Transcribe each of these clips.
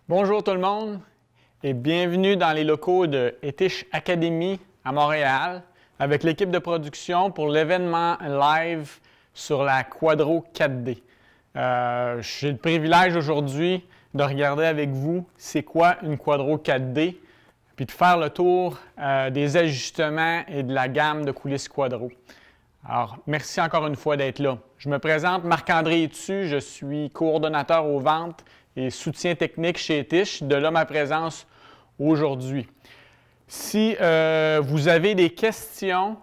Bonjour tout le monde et bienvenue dans les locaux de Etish Academy à Montréal avec l'équipe de production pour l'événement live sur la Quadro 4D. J'ai le privilège aujourd'hui de regarder avec vous c'est quoi une Quadro 4D puis de faire le tour des ajustements et de la gamme de coulisses Quadro. Alors, merci encore une fois d'être là. Je me présente Marc-André Etu, je suis coordonnateur aux ventes et soutien technique chez Etish, de là ma présence aujourd'hui. Si vous avez des questions,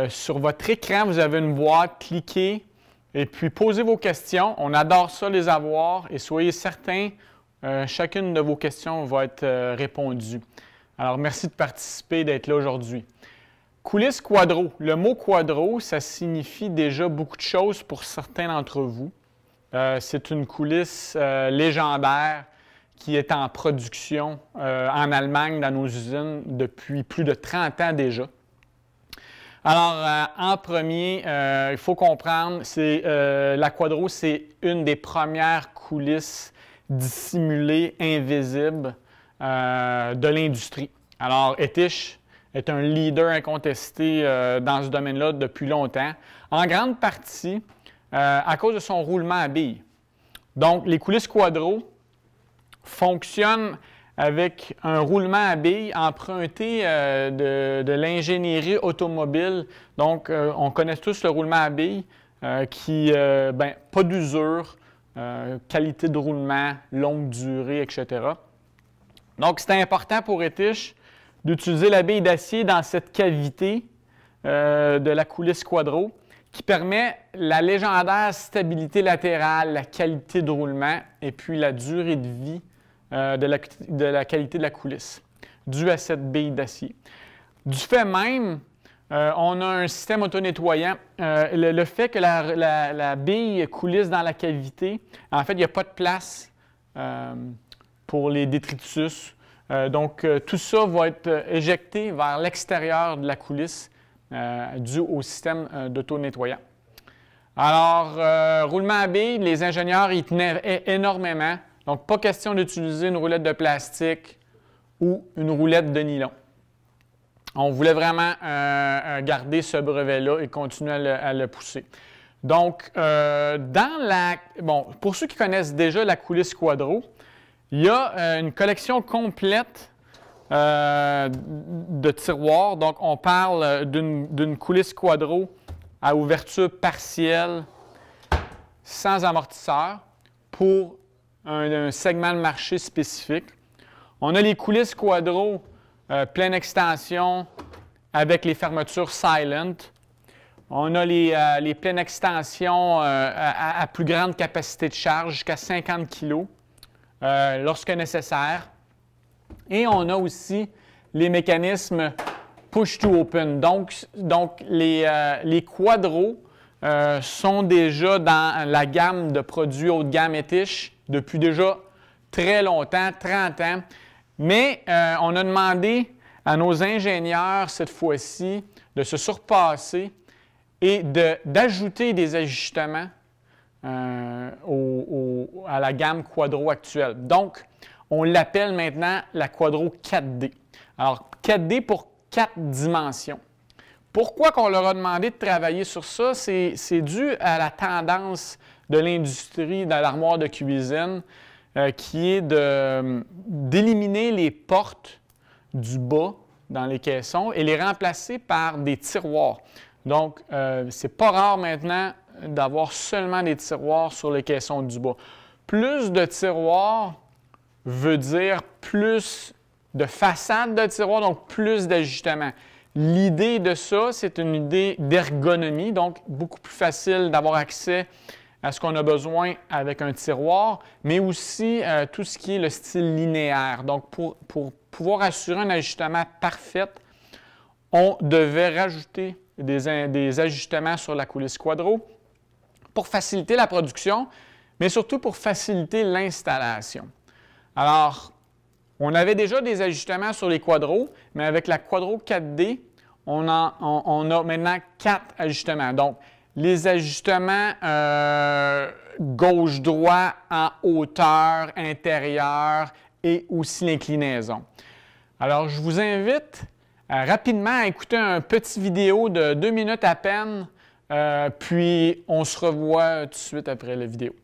sur votre écran, vous avez une boîte, cliquez et puis posez vos questions. On adore ça les avoir et soyez certains, chacune de vos questions va être répondue. Alors, merci de participer, d'être là aujourd'hui. Coulisses Quadro. Le mot Quadro, ça signifie déjà beaucoup de choses pour certains d'entre vous. C'est une coulisse légendaire qui est en production en Allemagne dans nos usines depuis plus de 30 ans déjà. Alors, en premier, il faut comprendre, la Quadro, c'est une des premières coulisses dissimulées, invisibles de l'industrie. Alors, Etish est un leader incontesté dans ce domaine-là depuis longtemps, en grande partie à cause de son roulement à billes. Donc, les coulisses Quadro fonctionnent avec un roulement à billes emprunté de l'ingénierie automobile. Donc, on connaît tous le roulement à billes qui, pas d'usure, qualité de roulement, longue durée, etc. Donc, c'est important pour Etish d'utiliser la bille d'acier dans cette cavité de la coulisse Quadro qui permet la légendaire stabilité latérale, la qualité de roulement et puis la durée de vie de la qualité de la coulisse due à cette bille d'acier. Du fait même, on a un système auto-nettoyant. Le fait que la bille coulisse dans la cavité, en fait, il n'y a pas de place pour les détritus. Donc, tout ça va être éjecté vers l'extérieur de la coulisse dû au système d'auto-nettoyant. Alors, roulement à billes, les ingénieurs y tenaient énormément. Donc, pas question d'utiliser une roulette de plastique ou une roulette de nylon. On voulait vraiment garder ce brevet-là et continuer à le pousser. Donc, pour ceux qui connaissent déjà la coulisse Quadro, il y a une collection complète de tiroirs. Donc, on parle d'une coulisse Quadro à ouverture partielle sans amortisseur pour un segment de marché spécifique. On a les coulisses Quadro pleine extension avec les fermetures silent. On a les pleines extensions à plus grande capacité de charge, jusqu'à 50 kg. Lorsque nécessaire. Et on a aussi les mécanismes push to open. Donc les Quadro sont déjà dans la gamme de produits haut de gamme Etish depuis déjà très longtemps, 30 ans. Mais on a demandé à nos ingénieurs cette fois-ci de se surpasser et d'ajouter des ajustements à la gamme Quadro actuelle. Donc, on l'appelle maintenant la Quadro 4D. Alors, 4D pour 4 dimensions. Pourquoi qu'on leur a demandé de travailler sur ça? C'est dû à la tendance de l'industrie dans l'armoire de cuisine qui est d'éliminer les portes du bas dans les caissons et les remplacer par des tiroirs. Donc, c'est pas rare maintenant d'avoir seulement des tiroirs sur les caissons du bas. Plus de tiroirs veut dire plus de façade de tiroirs, donc plus d'ajustements. L'idée de ça, c'est une idée d'ergonomie, donc beaucoup plus facile d'avoir accès à ce qu'on a besoin avec un tiroir, mais aussi tout ce qui est le style linéaire. Donc, pour pouvoir assurer un ajustement parfait, on devait rajouter des ajustements sur la coulisse Quadro pour faciliter la production, mais surtout pour faciliter l'installation. Alors, on avait déjà des ajustements sur les Quadro, mais avec la Quadro 4D, on a maintenant 4 ajustements. Donc, les ajustements gauche-droit en hauteur, intérieure et aussi l'inclinaison. Alors, je vous invite rapidement à écouter un petit vidéo de 2 minutes à peine, puis on se revoit tout de suite après la vidéo.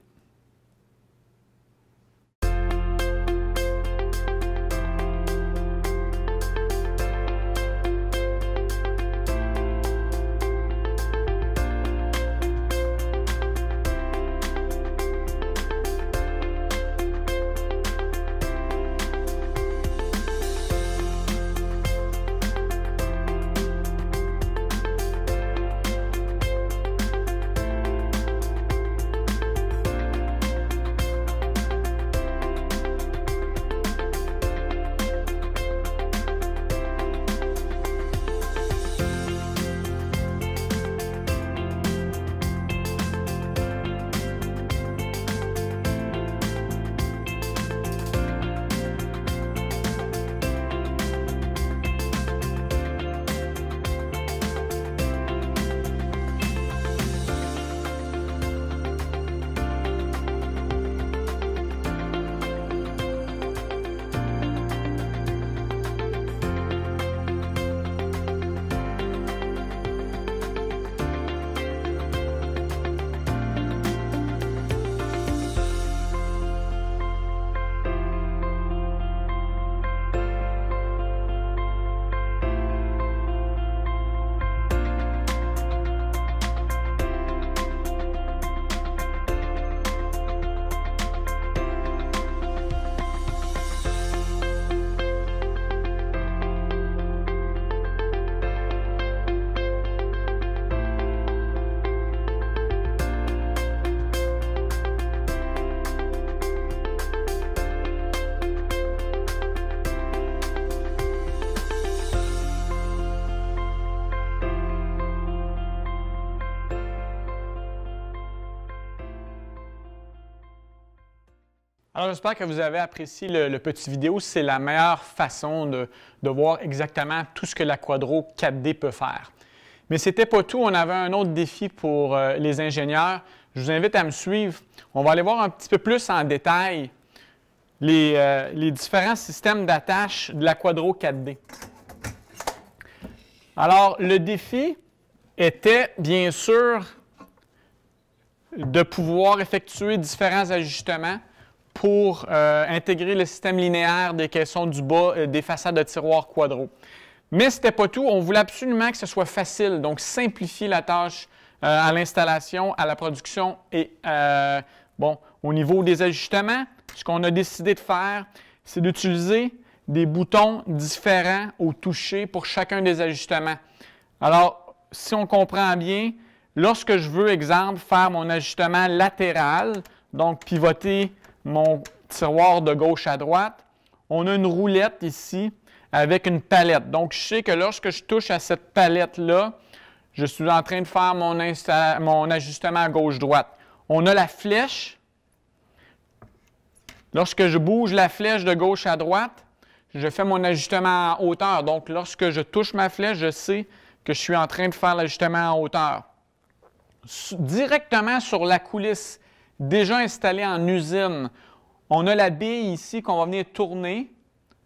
Alors, j'espère que vous avez apprécié le petit vidéo. C'est la meilleure façon de voir exactement tout ce que la Quadro 4D peut faire. Mais ce n'était pas tout. On avait un autre défi pour les ingénieurs. Je vous invite à me suivre. On va aller voir un petit peu plus en détail les différents systèmes d'attache de la Quadro 4D. Alors, le défi était bien sûr de pouvoir effectuer différents ajustements pour intégrer le système linéaire des caissons du bas des façades de tiroirs Quadro. Mais ce n'était pas tout. On voulait absolument que ce soit facile, donc simplifier la tâche à l'installation, à la production et au niveau des ajustements, ce qu'on a décidé de faire, c'est d'utiliser des boutons différents au toucher pour chacun des ajustements. Alors, si on comprend bien, lorsque je veux, exemple, faire mon ajustement latéral, donc pivoter mon tiroir de gauche à droite, on a une roulette ici avec une palette. Donc, je sais que lorsque je touche à cette palette-là, je suis en train de faire mon ajustement à gauche-droite. On a la flèche. Lorsque je bouge la flèche de gauche à droite, je fais mon ajustement en hauteur. Donc, lorsque je touche ma flèche, je sais que je suis en train de faire l'ajustement en hauteur. Directement sur la coulisse, déjà installée en usine, on a la bille ici qu'on va venir tourner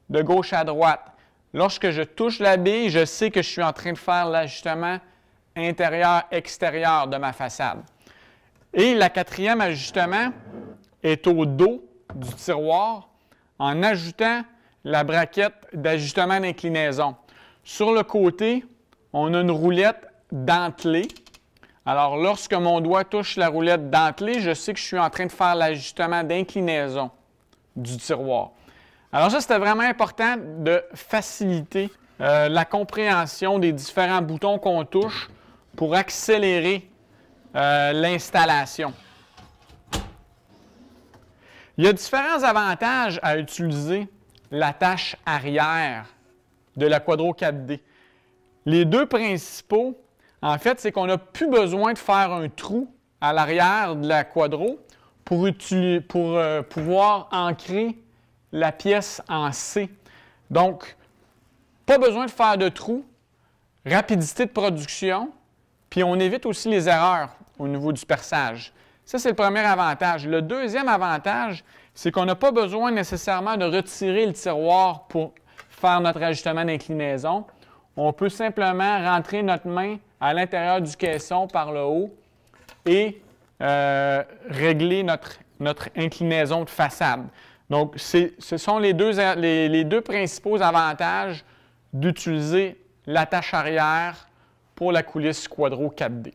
de gauche à droite. Lorsque je touche la bille, je sais que je suis en train de faire l'ajustement intérieur-extérieur de ma façade. Et le quatrième ajustement est au dos du tiroir en ajoutant la braquette d'ajustement d'inclinaison. Sur le côté, on a une roulette dentelée. Alors, lorsque mon doigt touche la roulette dentelée, je sais que je suis en train de faire l'ajustement d'inclinaison du tiroir. Alors ça, c'était vraiment important de faciliter la compréhension des différents boutons qu'on touche pour accélérer l'installation. Il y a différents avantages à utiliser l'attache arrière de la Quadro 4D. Les deux principaux, en fait, c'est qu'on n'a plus besoin de faire un trou à l'arrière de la Quadro pour pouvoir ancrer la pièce en C. Donc, pas besoin de faire de trou, rapidité de production, puis on évite aussi les erreurs. au niveau du perçage. Ça, c'est le premier avantage. Le deuxième avantage, c'est qu'on n'a pas besoin nécessairement de retirer le tiroir pour faire notre ajustement d'inclinaison. On peut simplement rentrer notre main à l'intérieur du caisson par le haut et régler notre inclinaison de façade. Donc, ce sont les deux principaux avantages d'utiliser l'attache arrière pour la coulisse Quadro 4D.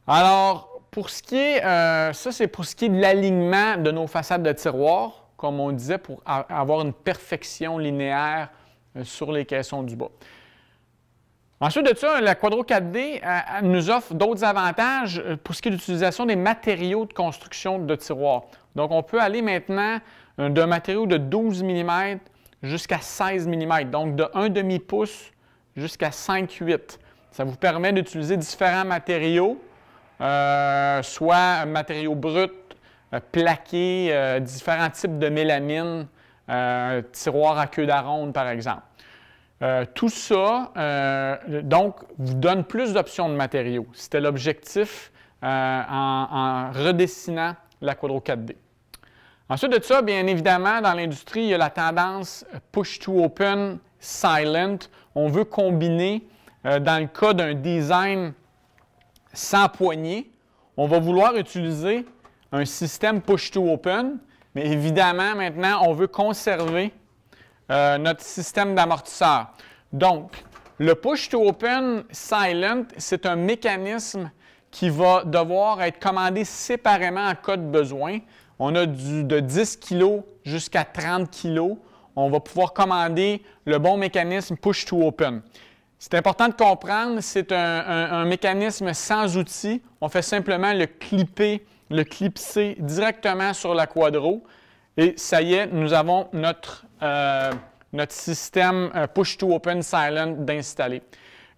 Alors, pour ce qui est, ça c'est pour ce qui est de l'alignement de nos façades de tiroir, comme on disait, pour avoir une perfection linéaire sur les caissons du bas. Ensuite de ça, la Quadro 4D nous offre d'autres avantages pour ce qui est de l'utilisation des matériaux de construction de tiroirs. Donc, on peut aller maintenant d'un matériau de 12 mm jusqu'à 16 mm, donc de 1/2 pouce jusqu'à 5/8. Ça vous permet d'utiliser différents matériaux, soit matériaux bruts, plaqués, différents types de mélamine, tiroir à queue d'aronde par exemple. Tout ça, donc, vous donne plus d'options de matériaux. C'était l'objectif en redessinant la Quadro 4D. Ensuite de ça, bien évidemment, dans l'industrie, il y a la tendance Push to Open Silent. On veut combiner, dans le cas d'un design sans poignée, on va vouloir utiliser un système Push to Open, mais évidemment, maintenant, on veut conserver notre système d'amortisseur. Donc, le Push to Open Silent, c'est un mécanisme qui va devoir être commandé séparément en cas de besoin. On a de 10 kg jusqu'à 30 kg. On va pouvoir commander le bon mécanisme Push to Open. C'est important de comprendre, c'est un mécanisme sans outil. On fait simplement le clipser directement sur la Quadro. Et ça y est, nous avons notre système Push to Open Silent d'installer.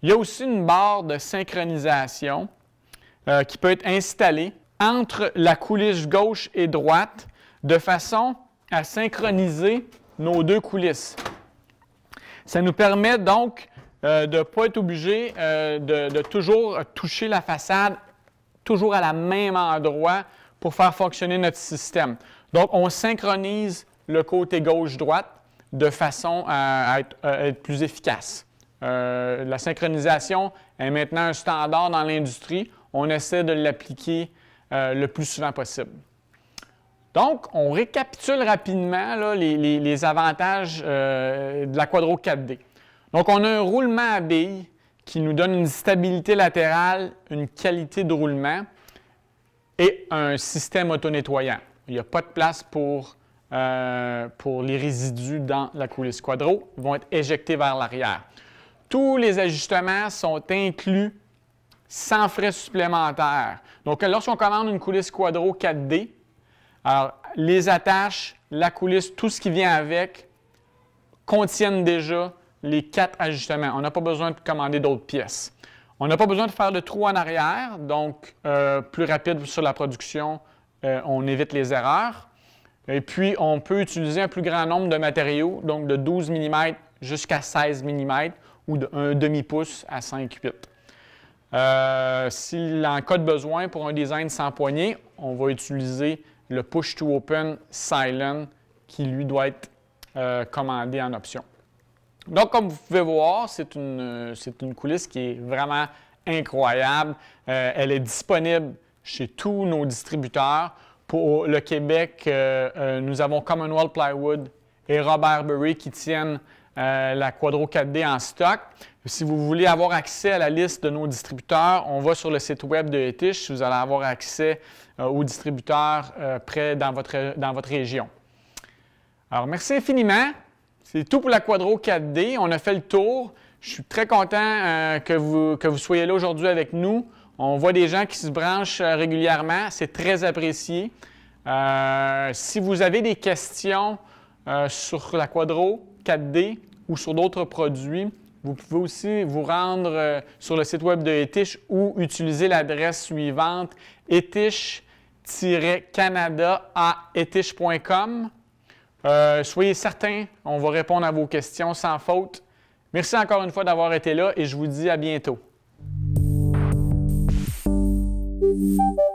Il y a aussi une barre de synchronisation qui peut être installée entre la coulisse gauche et droite de façon à synchroniser nos deux coulisses. Ça nous permet donc de ne pas être obligé de toujours toucher la façade toujours à la même endroit pour faire fonctionner notre système. Donc, on synchronise le côté gauche-droite de façon à être plus efficace. La synchronisation est maintenant un standard dans l'industrie. On essaie de l'appliquer le plus souvent possible. Donc, on récapitule rapidement là, les avantages de la Quadro 4D. Donc, on a un roulement à billes qui nous donne une stabilité latérale, une qualité de roulement et un système auto-nettoyant. Il n'y a pas de place pour les résidus dans la coulisse Quadro. Ils vont être éjectés vers l'arrière. Tous les ajustements sont inclus sans frais supplémentaires. Donc, lorsqu'on commande une coulisse Quadro 4D, alors, les attaches, la coulisse, tout ce qui vient avec, contiennent déjà les 4 ajustements. On n'a pas besoin de commander d'autres pièces. On n'a pas besoin de faire de trou en arrière, donc plus rapide sur la production, on évite les erreurs. Et puis, on peut utiliser un plus grand nombre de matériaux, donc de 12 mm jusqu'à 16 mm ou de 1/2 pouce à 5/8. Si en cas de besoin pour un design sans poignée, on va utiliser le Push to Open Silent qui, lui, doit être commandé en option. Donc, comme vous pouvez voir, c'est une coulisse qui est vraiment incroyable. Elle est disponible chez tous nos distributeurs. Pour le Québec, nous avons Commonwealth Plywood et Robert Bourret qui tiennent la Quadro 4D en stock. Si vous voulez avoir accès à la liste de nos distributeurs, on va sur le site web de Etish. Vous allez avoir accès aux distributeurs près dans votre région. Alors, merci infiniment. C'est tout pour la Quadro 4D. On a fait le tour. Je suis très content que vous soyez là aujourd'hui avec nous. On voit des gens qui se branchent régulièrement. C'est très apprécié. Si vous avez des questions sur la Quadro 4D ou sur d'autres produits, vous pouvez aussi vous rendre sur le site web de Etish ou utiliser l'adresse suivante etish-canada@etish.com. Soyez certains, on va répondre à vos questions sans faute. Merci encore une fois d'avoir été là et je vous dis à bientôt. you.